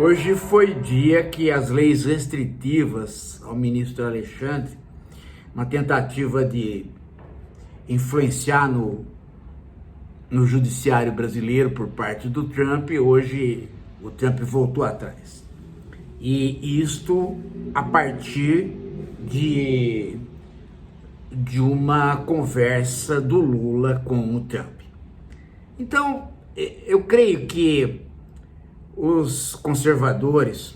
Hoje foi dia que as leis restritivas ao ministro Alexandre, uma tentativa de influenciar no judiciário brasileiro por parte do Trump, hoje o Trump voltou atrás. E isto a partir de uma conversa do Lula com o Trump. Então, eu creio que os conservadores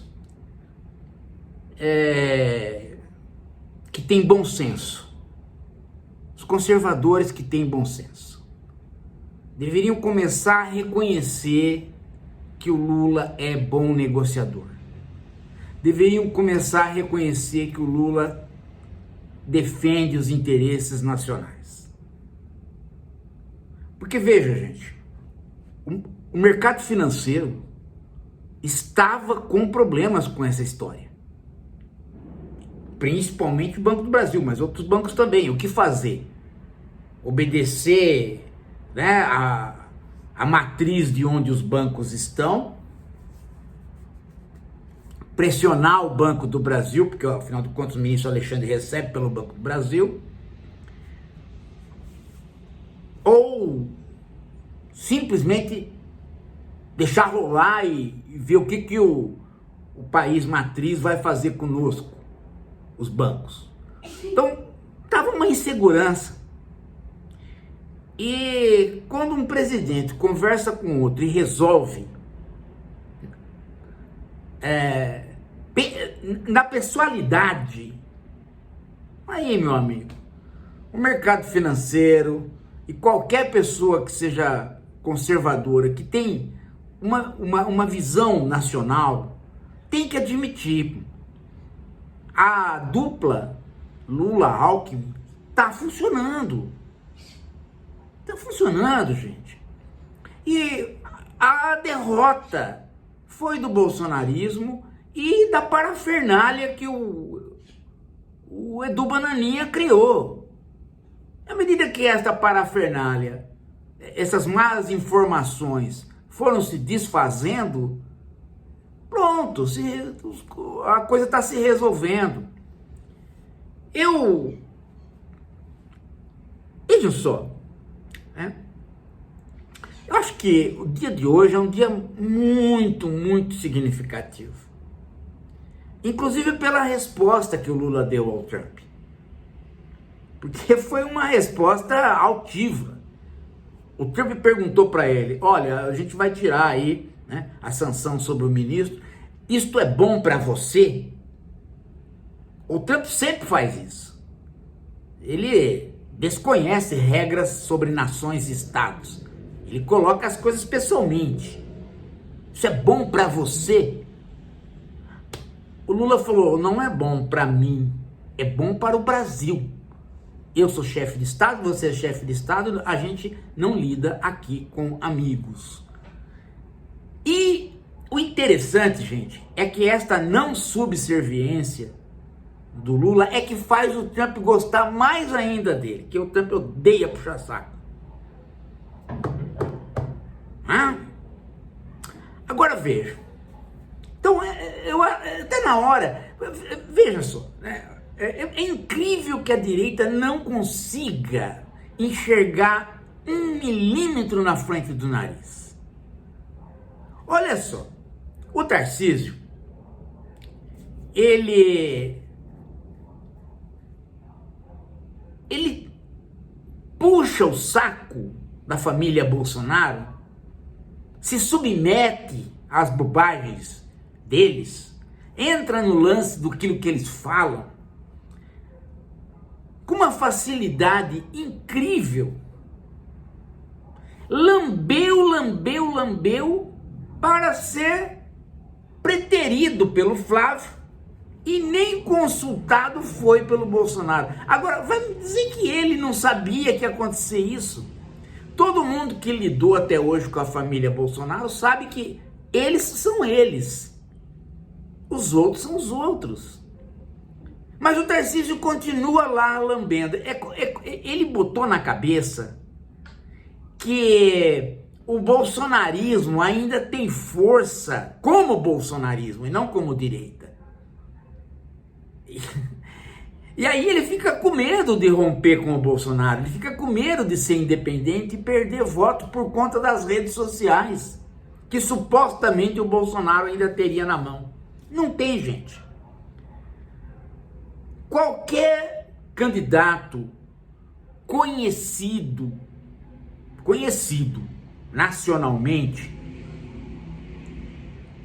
que têm bom senso, deveriam começar a reconhecer que o Lula é bom negociador. Deveriam começar a reconhecer que o Lula defende os interesses nacionais. Porque veja, gente, o mercado financeiro estava com problemas com essa história. Principalmente o Banco do Brasil, mas outros bancos também. O que fazer? Obedecer, né, a matriz de onde os bancos estão, pressionar o Banco do Brasil, porque afinal de contas o ministro Alexandre recebe pelo Banco do Brasil, ou simplesmente deixar rolar e ver o que o país matriz vai fazer conosco, os bancos. Então, estava uma insegurança. E quando um presidente conversa com outro e resolve, na pessoalidade, aí, meu amigo, o mercado financeiro e qualquer pessoa que seja conservadora, que tem uma visão nacional, tem que admitir, a dupla Lula-Alckmin está funcionando. Está funcionando, gente. E a derrota foi do bolsonarismo e da parafernália que o Edu Bananinha criou. À medida que esta parafernália, essas más informações foram se desfazendo, pronto, a coisa está se resolvendo. Vejam só, né? Eu acho que o dia de hoje é um dia muito, muito significativo. Inclusive pela resposta que o Lula deu ao Trump. Porque foi uma resposta altiva. O Trump perguntou para ele: olha, a gente vai tirar aí, né, a sanção sobre o ministro. Isto é bom para você? O Trump sempre faz isso. Ele desconhece regras sobre nações e estados. Ele coloca as coisas pessoalmente. Isso é bom para você? O Lula falou: não é bom para mim, é bom para o Brasil. Eu sou chefe de Estado, você é chefe de Estado, a gente não lida aqui com amigos. E o interessante, gente, é que esta não subserviência do Lula é que faz o Trump gostar mais ainda dele, que o Trump odeia puxar saco. Agora veja. Então, até na hora, veja só, né? É incrível que a direita não consiga enxergar 1 milímetro na frente do nariz. Olha só, o Tarcísio, ele puxa o saco da família Bolsonaro, se submete às bobagens deles, entra no lance do que eles falam, com uma facilidade incrível. Lambeu para ser preterido pelo Flávio e nem consultado foi pelo Bolsonaro. Agora, vai me dizer que ele não sabia que ia acontecer isso? Todo mundo que lidou até hoje com a família Bolsonaro sabe que eles são eles, os outros são os outros. Mas o Tarcísio continua lá lambendo. Ele botou na cabeça que o bolsonarismo ainda tem força como bolsonarismo e não como direita. E aí ele fica com medo de romper com o Bolsonaro, ele fica com medo de ser independente e perder voto por conta das redes sociais, que supostamente o Bolsonaro ainda teria na mão. Não tem, gente. Qualquer candidato conhecido nacionalmente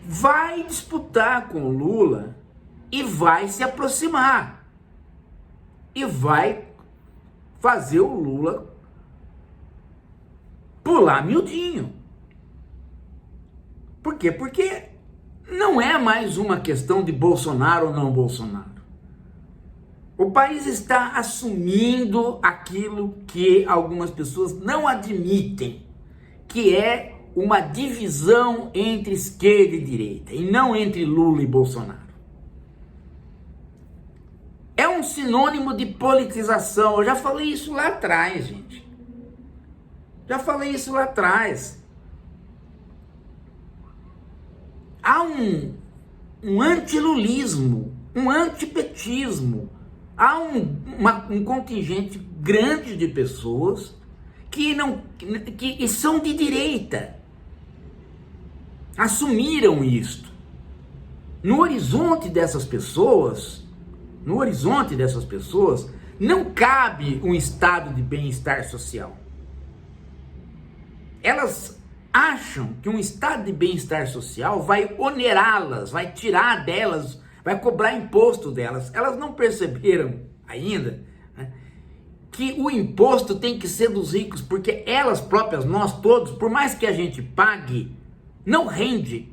vai disputar com o Lula e vai se aproximar e vai fazer o Lula pular miudinho. Por quê? Porque não é mais uma questão de Bolsonaro ou não Bolsonaro. O país está assumindo aquilo que algumas pessoas não admitem, que é uma divisão entre esquerda e direita, e não entre Lula e Bolsonaro. É um sinônimo de politização. Eu já falei isso lá atrás, gente. Já falei isso lá atrás. Há um antilulismo, um antipetismo. Há um contingente grande de pessoas que são de direita. Assumiram isto. No horizonte dessas pessoas, não cabe um estado de bem-estar social. Elas acham que um estado de bem-estar social vai onerá-las, vai tirar delas, vai cobrar imposto delas. Elas não perceberam ainda, né, que o imposto tem que ser dos ricos, porque elas próprias, nós todos, por mais que a gente pague, não rende.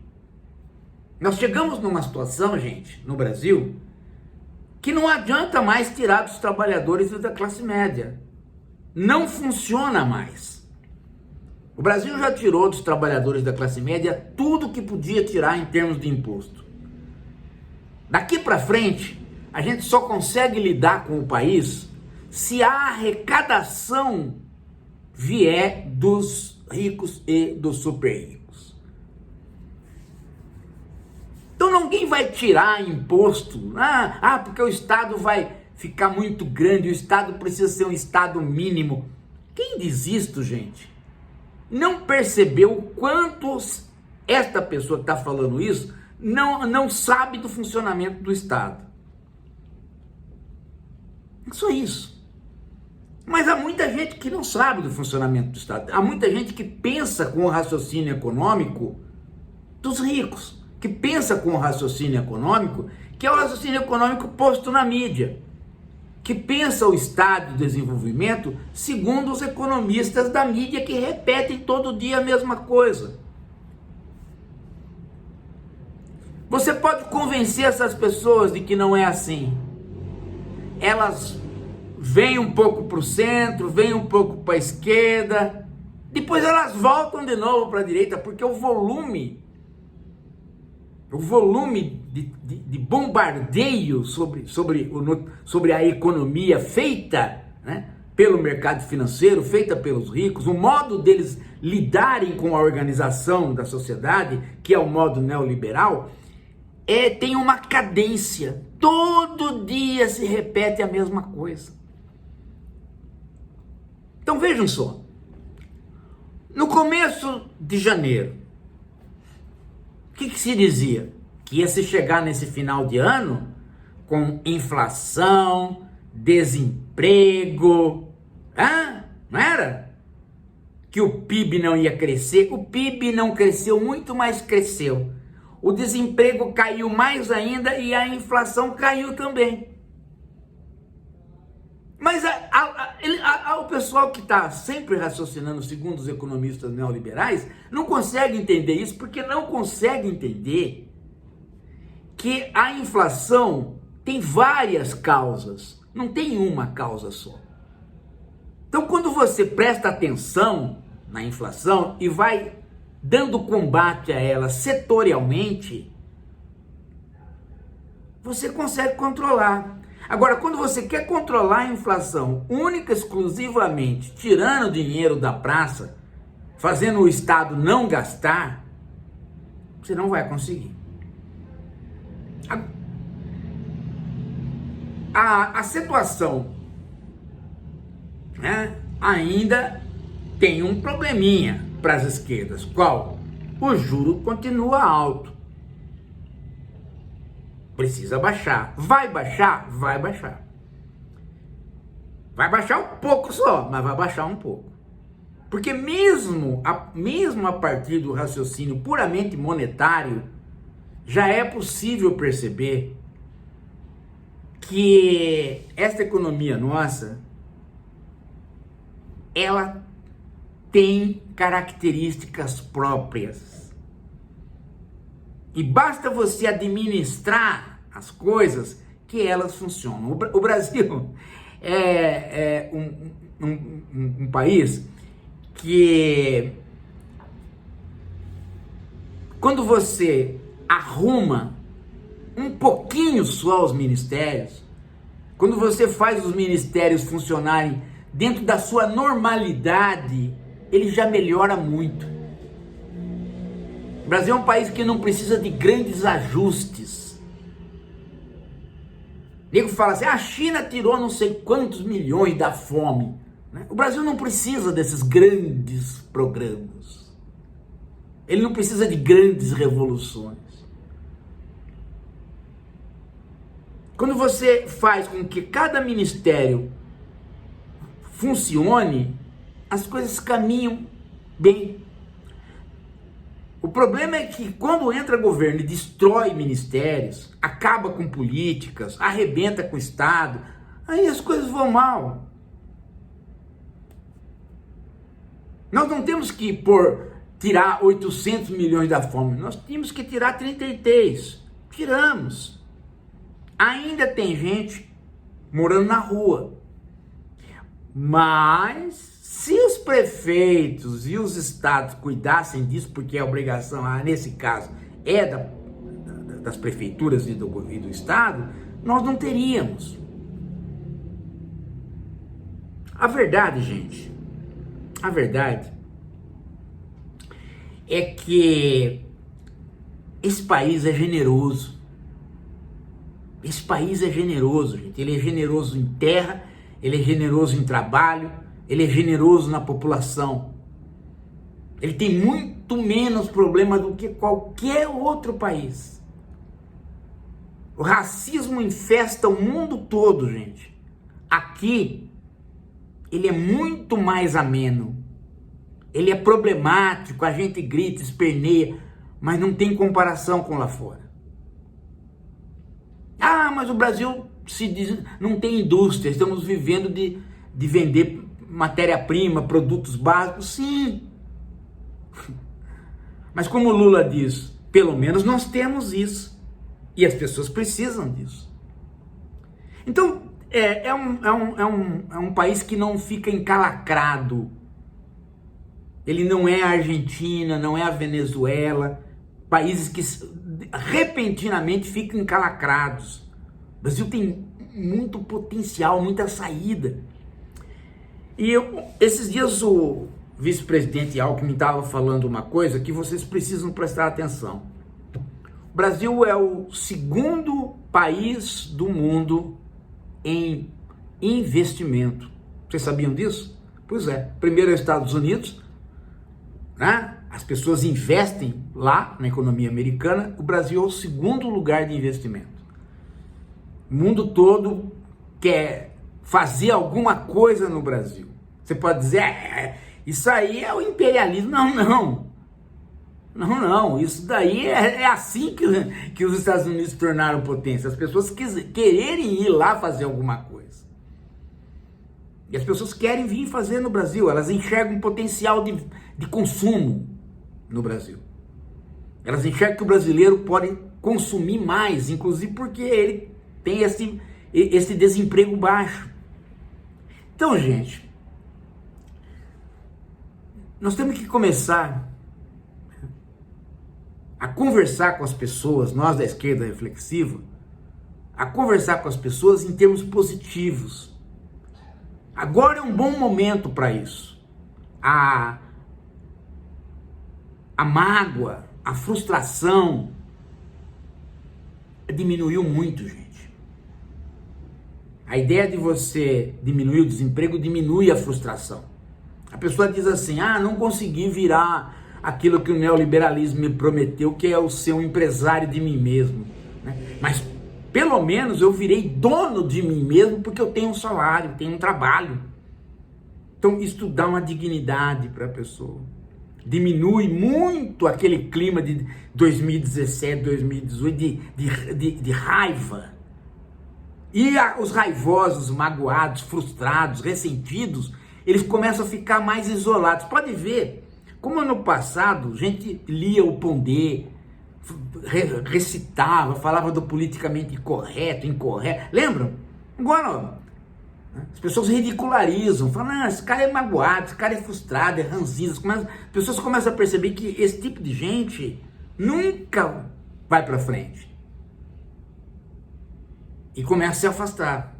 Nós chegamos numa situação, gente, no Brasil, que não adianta mais tirar dos trabalhadores e da classe média. Não funciona mais. O Brasil já tirou dos trabalhadores da classe média tudo que podia tirar em termos de imposto. Daqui para frente, a gente só consegue lidar com o país se a arrecadação vier dos ricos e dos super ricos. Então ninguém vai tirar imposto, porque o Estado vai ficar muito grande, o Estado precisa ser um Estado mínimo. Quem diz isto, gente, não percebeu o quanto esta pessoa que está falando isso não sabe do funcionamento do Estado. É só isso. Mas há muita gente que não sabe do funcionamento do Estado. Há muita gente que pensa com o raciocínio econômico dos ricos, que pensa com o raciocínio econômico, que é o raciocínio econômico posto na mídia, que pensa o Estado de desenvolvimento segundo os economistas da mídia, que repetem todo dia a mesma coisa. Você pode convencer essas pessoas de que não é assim. Elas vêm um pouco para o centro, vêm um pouco para a esquerda, depois elas voltam de novo para a direita, porque o volume de bombardeio sobre a economia feita, né, pelo mercado financeiro, feita pelos ricos, o modo deles lidarem com a organização da sociedade, que é o modo neoliberal, tem uma cadência. Todo dia se repete a mesma coisa. Então vejam só. No começo de janeiro, o que se dizia? Que ia se chegar nesse final de ano com inflação, desemprego, não era? Que o PIB não ia crescer. O PIB não cresceu, muito mais cresceu. O desemprego caiu mais ainda e a inflação caiu também. Mas o pessoal que está sempre raciocinando segundo os economistas neoliberais não consegue entender isso, porque não consegue entender que a inflação tem várias causas, não tem uma causa só. Então, quando você presta atenção na inflação e vai dando combate a ela setorialmente, você consegue controlar. Agora, quando você quer controlar a inflação única, exclusivamente, tirando dinheiro da praça, fazendo o Estado não gastar, você não vai conseguir. A situação, né, ainda tem um probleminha para as esquerdas. Qual? O juro continua alto. Precisa baixar. Vai baixar? Vai baixar. Vai baixar um pouco só, mas vai baixar um pouco. Porque mesmo a partir do raciocínio puramente monetário, já é possível perceber que esta economia nossa, ela tem características próprias. E basta você administrar as coisas que elas funcionam. O Brasil é um país que, quando você arruma um pouquinho só os ministérios, quando você faz os ministérios funcionarem dentro da sua normalidade, ele já melhora muito. O Brasil é um país que não precisa de grandes ajustes. O nego fala assim, a China tirou não sei quantos milhões da fome. O Brasil não precisa desses grandes programas. Ele não precisa de grandes revoluções. Quando você faz com que cada ministério funcione, as coisas caminham bem. O problema é que quando entra governo e destrói ministérios, acaba com políticas, arrebenta com o Estado, aí as coisas vão mal. Nós não temos que tirar 800 milhões da fome, nós tínhamos que tirar 33. Tiramos. Ainda tem gente morando na rua. Mas se os prefeitos e os estados cuidassem disso, porque a obrigação, nesse caso, é das prefeituras e do estado, nós não teríamos. A verdade, gente, a verdade é que esse país é generoso. Esse país é generoso, gente. Ele é generoso em terra, ele é generoso em trabalho, ele é generoso na população. Ele tem muito menos problema do que qualquer outro país. O racismo infesta o mundo todo, gente. Aqui, ele é muito mais ameno. Ele é problemático, a gente grita, esperneia, mas não tem comparação com lá fora. Mas o Brasil não tem indústria, estamos vivendo de vender matéria-prima, produtos básicos, sim. Mas como o Lula diz, pelo menos nós temos isso. E as pessoas precisam disso. Então, é um país que não fica encalacrado. Ele não é a Argentina, não é a Venezuela, países que repentinamente ficam encalacrados. O Brasil tem muito potencial, muita saída. E esses dias o vice-presidente Alckmin estava falando uma coisa que vocês precisam prestar atenção. O Brasil é o segundo país do mundo em investimento. Vocês sabiam disso? Pois é. Primeiro é os Estados Unidos, né? As pessoas investem lá na economia americana. O Brasil é o segundo lugar de investimento. O mundo todo quer fazer alguma coisa no Brasil. Você pode dizer, isso aí é o imperialismo. Não. Isso daí é assim que os Estados Unidos se tornaram potência. As pessoas quererem ir lá fazer alguma coisa. E as pessoas querem vir fazer no Brasil. Elas enxergam um potencial de consumo no Brasil. Elas enxergam que o brasileiro pode consumir mais, inclusive porque ele tem esse desemprego baixo. Então, gente, nós temos que começar a conversar com as pessoas, nós da esquerda reflexiva, a conversar com as pessoas em termos positivos. Agora é um bom momento para isso. a mágoa, a frustração diminuiu muito, gente. A ideia de você diminuir o desemprego diminui a frustração. A pessoa diz assim, não consegui virar aquilo que o neoliberalismo me prometeu, que é o ser um empresário de mim mesmo, né? Mas pelo menos eu virei dono de mim mesmo porque eu tenho um salário, tenho um trabalho. Então isso dá uma dignidade para a pessoa. Diminui muito aquele clima de 2017, 2018 de raiva. E os raivosos, magoados, frustrados, ressentidos, eles começam a ficar mais isolados. Pode ver, como ano passado, a gente lia o Pondé, recitava, falava do politicamente correto, incorreto. Lembram? Agora, as pessoas ridicularizam, falam, esse cara é magoado, esse cara é frustrado, é ranzinza. As pessoas começam a perceber que esse tipo de gente nunca vai para frente. E começa a se afastar.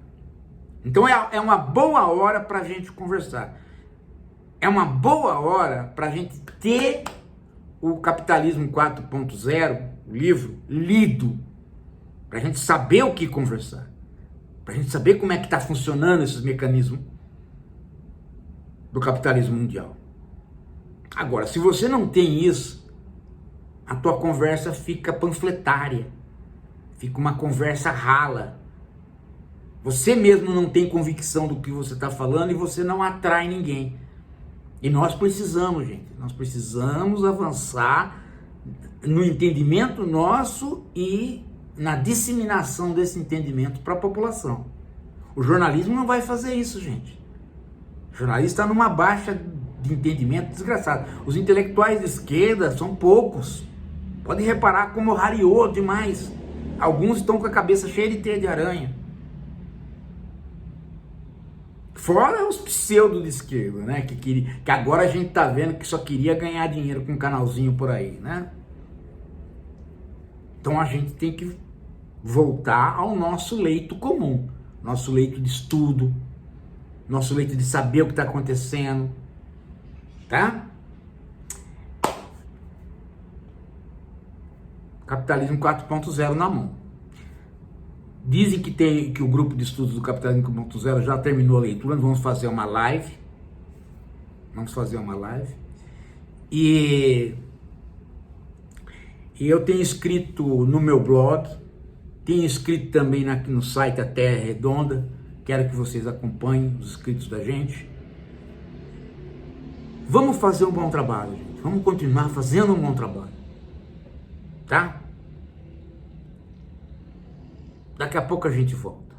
Então é uma boa hora para a gente conversar. É uma boa hora para a gente ter o Capitalismo 4.0, o livro, lido. Para a gente saber o que conversar. Para a gente saber como é que está funcionando esses mecanismos do capitalismo mundial. Agora, se você não tem isso, a tua conversa fica panfletária. Fica uma conversa rala. Você mesmo não tem convicção do que você está falando e você não atrai ninguém. E nós precisamos, gente, nós precisamos avançar no entendimento nosso e na disseminação desse entendimento para a população. O jornalismo não vai fazer isso, gente. O jornalista está numa baixa de entendimento desgraçado. Os intelectuais de esquerda são poucos. Pode reparar como rareou demais. Alguns estão com a cabeça cheia de teia de aranha. Fora os pseudo de esquerda, né? Que agora a gente tá vendo que só queria ganhar dinheiro com um canalzinho por aí, né? Então a gente tem que voltar ao nosso leito comum, nosso leito de estudo, nosso leito de saber o que está acontecendo, tá? Capitalismo 4.0 na mão. Dizem que o grupo de estudos do Capitalismo 4.0 já terminou a leitura. Nós vamos fazer uma live. E eu tenho escrito no meu blog, tenho escrito também no site A Terra é Redonda. Quero que vocês acompanhem os escritos da gente. Vamos fazer um bom trabalho, gente. Vamos continuar fazendo um bom trabalho. Tá? Daqui a pouco a gente volta.